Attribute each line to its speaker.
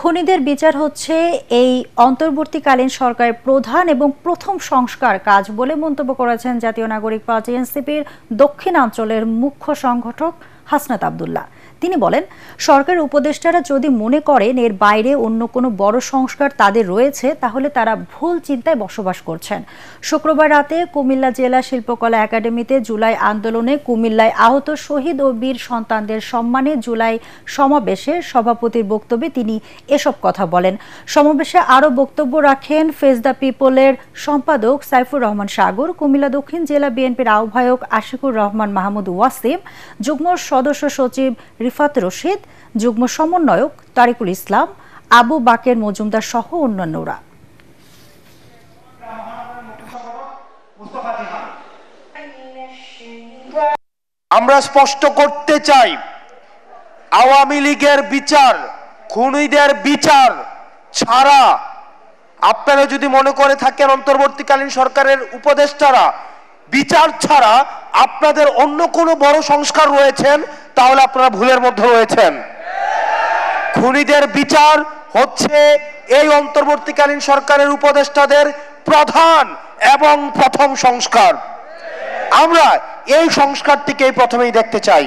Speaker 1: খুনিদের বিচার হচ্ছে এই অন্তর্বর্তীকালীন সরকারের প্রধান এবং প্রথম সংস্কার কাজ বলে মন্তব্য করেছেন জাতীয় নাগরিক পার্টি এনসিপির দক্ষিণাঞ্চলের মুখ্য সংগঠক হাসনাত আব্দুল্লাহ। তিনি বলেন, সরকার উপদেষ্টারা যদি মনে করেন এর বাইরে অন্য কোনো বড় সংস্কার তাদের রয়েছে, তাহলে তারা ভুল চিন্তায় বসবাস করছেন। শুক্রবার রাতে কুমিল্লা জেলা শিল্পকলা একাডেমিতে জুলাই আন্দোলনে কুমিল্লায় আহত শহীদ ও বীর সন্তানদের সম্মানে জুলাই সমাবেশে সভাপতির বক্তব্যে তিনি এসব কথা বলেন। সমাবেশে আরও বক্তব্য রাখেন ফেস দ্য পিপলের সম্পাদক সাইফুর রহমান সাগর, কুমিল্লা দক্ষিণ জেলা বিএনপির আহ্বায়ক আশিকুর রহমান মাহমুদ ওয়াসিম, যুগ্ম সদস্য সচিব রিফাত রশিদ, যুগ্ম সমন্বয়ক তারিকুল ইসলাম, আবু বাকের মজুমদার সহ অন্যান্যরা।
Speaker 2: আমরা স্পষ্ট করতে চাই, আওয়ামী লীগের বিচার, খুনিদের বিচার ছাড়া আপনারা যদি মনে করে থাকেন অন্তর্বর্তীকালীন সরকারের উপদেষ্টারা বিচার ছাড়া আপনাদের অন্য কোনো বড় সংস্কার রয়েছেন, তাহলে আপনারা ভুলের মধ্যে রয়েছেন। খুনিদের বিচার হচ্ছে এই অন্তর্বর্তীকালীন সরকারের উপদেষ্টাদের প্রধান এবং প্রথম সংস্কার। আমরা এই সংস্কারটিকেই প্রথমেই দেখতে চাই।